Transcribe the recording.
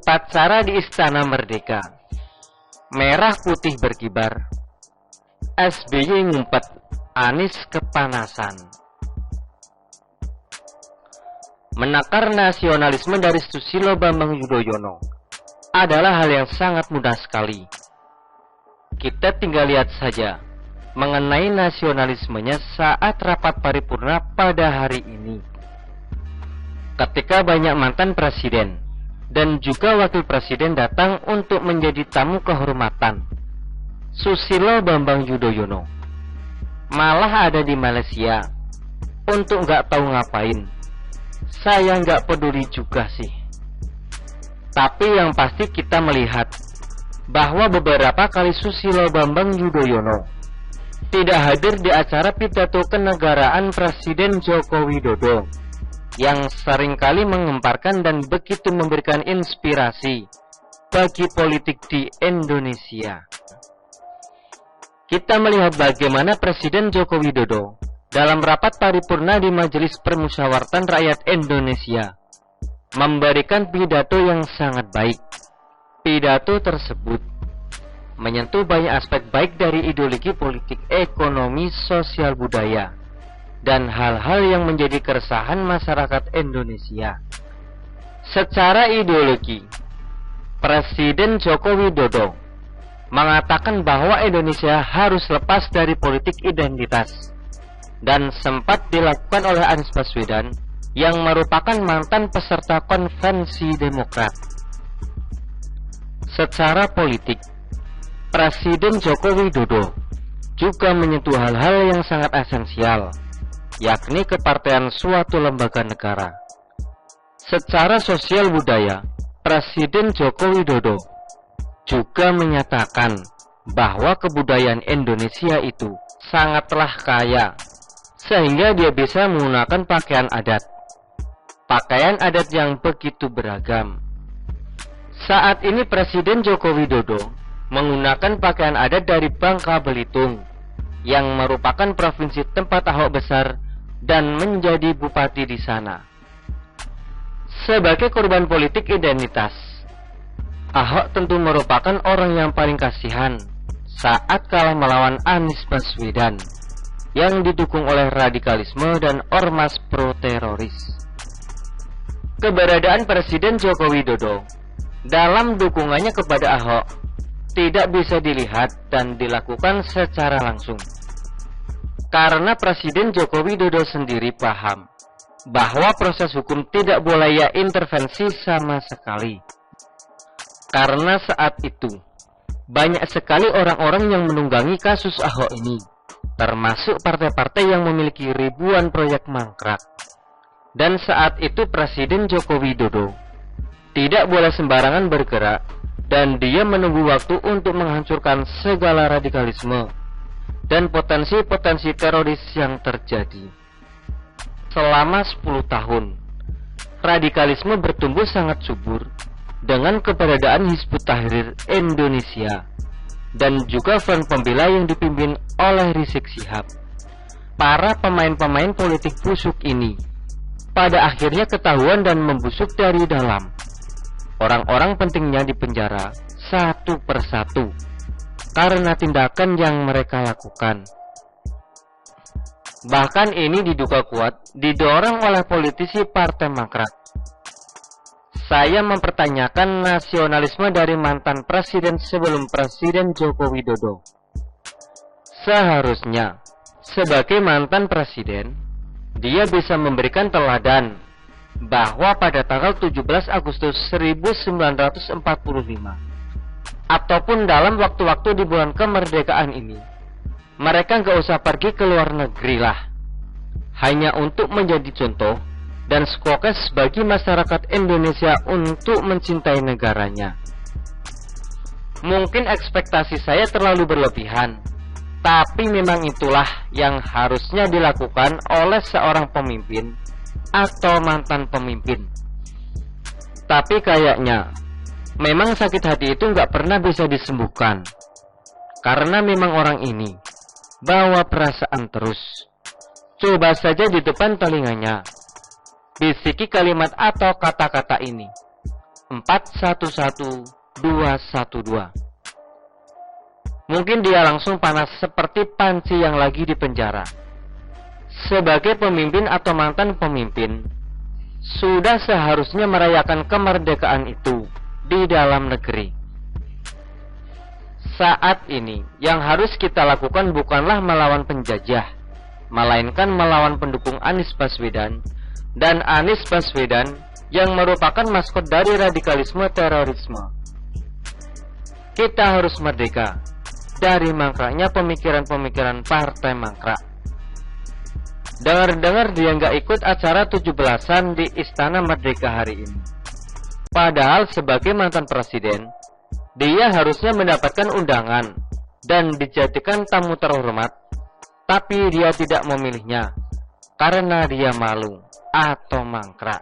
Upacara di Istana Merdeka. Merah putih berkibar. SBY ngumpet, Anies kepanasan. Menakar nasionalisme dari Susilo Bambang Yudhoyono adalah hal yang sangat mudah sekali. Kita tinggal lihat saja mengenai nasionalismenya saat rapat paripurna pada hari ini. Ketika banyak mantan presiden dan juga wakil presiden datang untuk menjadi tamu kehormatan, Susilo Bambang Yudhoyono malah ada di Malaysia untuk nggak tahu ngapain. Saya nggak peduli juga sih. Tapi yang pasti kita melihat bahwa beberapa kali Susilo Bambang Yudhoyono tidak hadir di acara pidato kenegaraan Presiden Joko Widodo yang seringkali mengemparkan dan begitu memberikan inspirasi bagi politik di Indonesia. Kita melihat bagaimana Presiden Joko Widodo dalam rapat paripurna di Majelis Permusyawaratan Rakyat Indonesia memberikan pidato yang sangat baik. Pidato tersebut menyentuh banyak aspek baik dari ideologi politik, ekonomi, sosial, budaya, dan hal-hal yang menjadi keresahan masyarakat Indonesia. Secara ideologi, Presiden Joko Widodo mengatakan bahwa Indonesia harus lepas dari politik identitas, dan sempat dilakukan oleh Anies Baswedan yang merupakan mantan peserta konvensi Demokrat. Secara politik, Presiden Joko Widodo juga menyentuh hal-hal yang sangat esensial, yakni kepartean suatu lembaga negara. Secara sosial budaya, Presiden Joko Widodo juga menyatakan bahwa kebudayaan Indonesia itu sangatlah kaya, sehingga dia bisa menggunakan pakaian adat. Pakaian adat yang begitu beragam. Saat ini Presiden Joko Widodo menggunakan pakaian adat dari Bangka Belitung, yang merupakan provinsi tempat Ahok besar dan menjadi bupati di sana. Sebagai korban politik identitas, Ahok tentu merupakan orang yang paling kasihan saat kalah melawan Anies Baswedan yang didukung oleh radikalisme dan ormas pro-teroris. Keberadaan Presiden Joko Widodo dalam dukungannya kepada Ahok tidak bisa dilihat dan dilakukan secara langsung, karena Presiden Joko Widodo sendiri paham bahwa proses hukum tidak boleh ia intervensi sama sekali. Karena saat itu banyak sekali orang-orang yang menunggangi kasus Ahok ini, termasuk partai-partai yang memiliki ribuan proyek mangkrak. Dan saat itu Presiden Joko Widodo tidak boleh sembarangan bergerak, dan dia menunggu waktu untuk menghancurkan segala radikalisme dan potensi-potensi teroris yang terjadi. Selama 10 tahun, radikalisme bertumbuh sangat subur dengan keberadaan Hizbut Tahrir Indonesia dan juga Front Pembela yang dipimpin oleh Rizik Syihab. Para pemain-pemain politik busuk ini pada akhirnya ketahuan dan membusuk dari dalam. Orang-orang pentingnya dipenjara satu persatu karena tindakan yang mereka lakukan. Bahkan ini diduga kuat didorong oleh politisi Partai Mangkrak. Saya mempertanyakan nasionalisme dari mantan presiden sebelum Presiden Joko Widodo. Seharusnya sebagai mantan presiden, dia bisa memberikan teladan bahwa pada tanggal 17 Agustus 1945 ataupun dalam waktu-waktu di bulan kemerdekaan ini, mereka nggak usah pergi ke luar negeri lah, hanya untuk menjadi contoh dan skokes bagi masyarakat Indonesia untuk mencintai negaranya. Mungkin ekspektasi saya terlalu berlebihan, tapi memang itulah yang harusnya dilakukan oleh seorang pemimpin atau mantan pemimpin. Tapi kayaknya memang sakit hati itu nggak pernah bisa disembuhkan, karena memang orang ini bawa perasaan terus. Coba saja di depan telinganya bisiki kalimat atau kata-kata ini. 411212. Mungkin dia langsung panas seperti panci yang lagi di penjara. Sebagai pemimpin atau mantan pemimpin, sudah seharusnya merayakan kemerdekaan itu di dalam negeri. Saat ini, yang harus kita lakukan bukanlah melawan penjajah, melainkan melawan pendukung Anies Baswedan, dan Anies Baswedan yang merupakan maskot dari radikalisme terorisme. Kita harus merdeka dari mangkraknya pemikiran-pemikiran partai mangkrak. Dengar-dengar dia nggak ikut acara 17-an di Istana Merdeka hari ini. Padahal sebagai mantan presiden, dia harusnya mendapatkan undangan dan dijadikan tamu terhormat, tapi dia tidak memilihnya karena dia malu atau mangkrak.